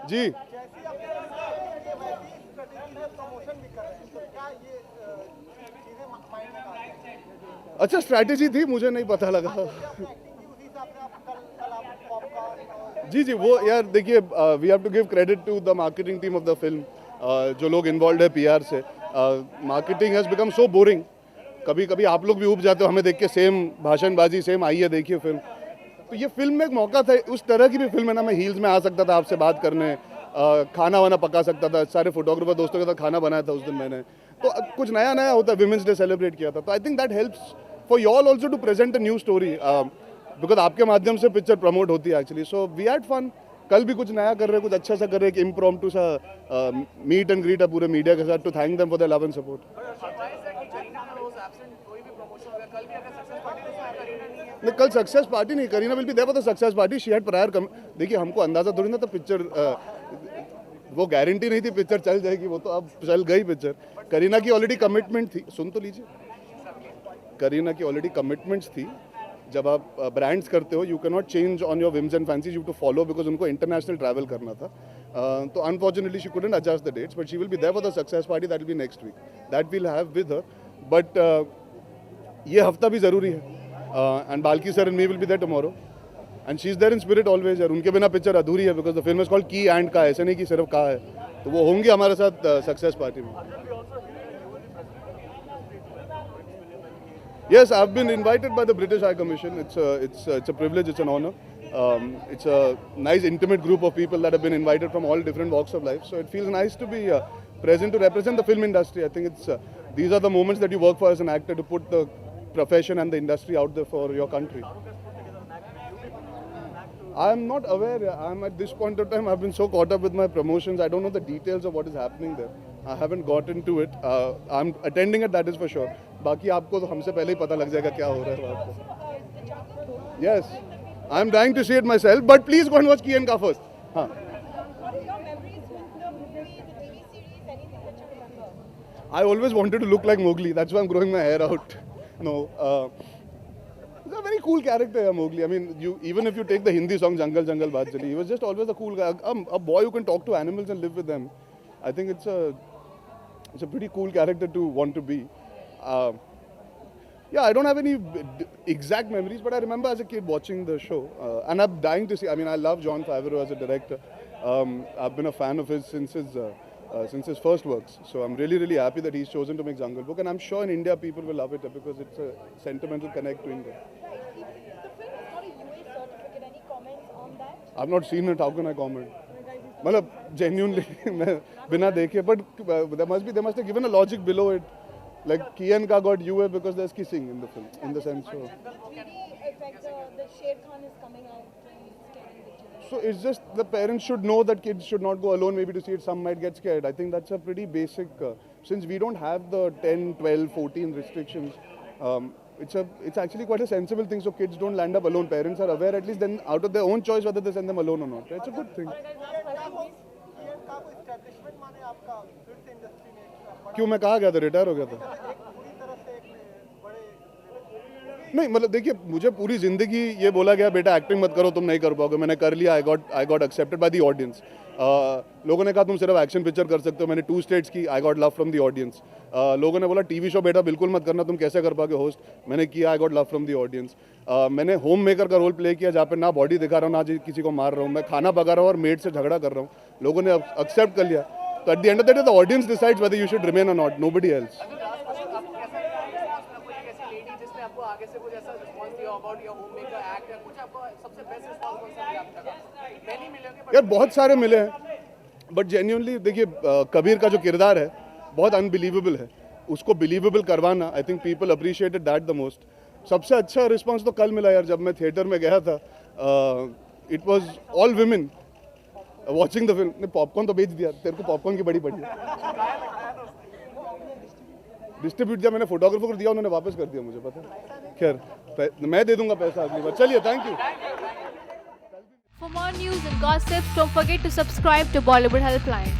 जी अच्छा स्ट्रैटेजी थी, मुझे नहीं पता लगा। जी जी, वो यार देखिए, we have to give credit to the marketing team of the film, जो लोग इन्वॉल्व है पीआर से। Marketing has become so boring, कभी कभी आप लोग भी ऊब जाते हो हमें देख के, सेम भाषणबाजी, सेम आइए देखिए फिल्म। तो ये फिल्म में एक मौका था, उस तरह की भी फिल्म है ना, मैं हील्स में आ सकता था आपसे बात करने, खाना वाना पका सकता था, सारे फोटोग्राफर दोस्तों के साथ खाना बनाया था उस दिन मैंने। तो कुछ नया नया होता है, विमेंस डे सेलिब्रेट किया था, तो I think that helps for you all also to present a new story, because आपके माध्यम से पिक्चर प्रमोट होती है actually. So we had fun, कल भी कुछ नया कर रहे हैं, कुछ अच्छा सा कर रहे हैं, एक इम्प्रॉम्प्टू सा मीट एंड ग्रीट है पूरे मीडिया के साथ, to thank them for the love and support. नहीं, कल सक्सेस पार्टी नहीं, Kareena will be there for the success party, she had prior देखिए हमको अंदाजा थोड़ी ना था पिक्चर, वो गारंटी नहीं थी पिक्चर चल जाएगी, वो तो अब चल गई पिक्चर। करीना की ऑलरेडी कमिटमेंट थी, सुन तो लीजिए, करीना की ऑलरेडी कमिटमेंट्स थी। जब आप ब्रांड्स करते हो, you can not change on your whims and fancies, you to follow, because उनको इंटरनेशनल ट्रैवल करना था। तो unfortunately she couldn't adjust the dates, but she will be there for the success party, that will be next week, that will have with her. But ये हफ्ता भी ज़रूरी है, and Balki sir and me will be there tomorrow, and she is there in spirit always यार, उनके बिना picture अधूरी है, because the film is called की एंड का, ऐसे नहीं कि सिर्फ का है, तो वो होंगे हमारे साथ सक्सेस पार्टी में। Yes, I've been invited by the British High Commission. It's a privilege, it's an honor. It's a nice intimate group of people that have been invited from all different walks of life. So it feels nice to be present to represent the film industry. I think these are the moments that you work for as an actor, to put the profession and the industry out there for your country. I'm not aware. I'm at this point of time, I've been so caught up with my promotions. I don't know the details of what is happening there. I haven't gotten to it. I'm attending it, that is for sure. बाकी आपको तो हमसे पहले ही पता लग जाएगा क्या हो रहा है वहाँ पे। Yes, I'm dying to see it myself. But please go and watch Key and Ka first. हाँ। I always wanted to look like Mowgli. That's why I'm growing my hair out. No. He's a very cool character, Mowgli. I mean, even if you take the Hindi song Jungle Jungle Baat Chali, he was just always a cool guy. A boy who can talk to animals and live with them. I think it's a pretty cool character to want to be. Yeah, I don't have any exact memories, but I remember as a kid watching the show, and I'm dying to see. I mean, I love Jon Favreau as a director. I've been a fan of his since his first works. So I'm really, really happy that he's chosen to make Jungle Book, and I'm sure in India people will love it because it's a sentimental connect to India. The film is not a UA certificate. Any comments on that? I've not seen it. How can I comment? मतलब genuinely मैं बिना देखे, but there must have given a logic below it. Like Key and Ka got UA because there's kissing in the film, in the sense. So. The 3D effect, the Sher Khan is coming out and scaring the children. So it's just the parents should know that kids should not go alone maybe to see it. Some might get scared. I think that's a pretty basic, since we don't have the 10, 12, 14 restrictions, it's actually quite a sensible thing, so kids don't land up alone. Parents are aware at least then out of their own choice whether they send them alone or not. It's a good thing. क्यों, मैं कहाँ गया था, retire हो गया था? नहीं मतलब देखिए, मुझे पूरी जिंदगी ये बोला गया बेटा एक्टिंग मत करो, तुम नहीं कर पाओगे। मैंने कर लिया, I got accepted by the audience. लोगों ने कहा तुम सिर्फ एक्शन पिक्चर कर सकते हो, मैंने 2 स्टेट्स की, I got love from the audience. लोगों ने बोला टीवी शो बेटा बिल्कुल मत करना, तुम कैसे कर पाओगे होस्ट, मैंने किया, I got love from the audience. मैंने होम मेकर का रोल प्ले किया, जहाँ पे ना बॉडी दिखा रहा हूँ, ना किसी को मार रहा हूँ, मैं खाना पका रहा हूँ और मेड से झगड़ा कर रहा हूँ, लोगों ने एक्सेप्ट कर लिया। तो at the end of the day the audience decides whether you should remain और नॉट, नोबडी एल्स। यार बहुत सारे मिले हैं, बट जेन्युइनली देखिए, कबीर का जो किरदार है बहुत अनबिलीवेबल है, उसको बिलीवेबल करवाना, I think people appreciated that the most. सबसे अच्छा रिस्पांस तो कल मिला यार, जब मैं थिएटर में गया था, it was all women watching the film. ने पॉपकॉर्न तो बेच दिया, तेरे को पॉपकॉर्न की बड़ी पड़ी है, डिस्ट्रीब्यूट दिया मैंने, फोटोग्राफर को दिया, उन्होंने वापस कर दिया मुझे, पता है। खैर मैं दे दूंगा पैसा अगली बार। चलिए, thank you. For more news and gossip, don't forget to subscribe to Bollywood Helpline.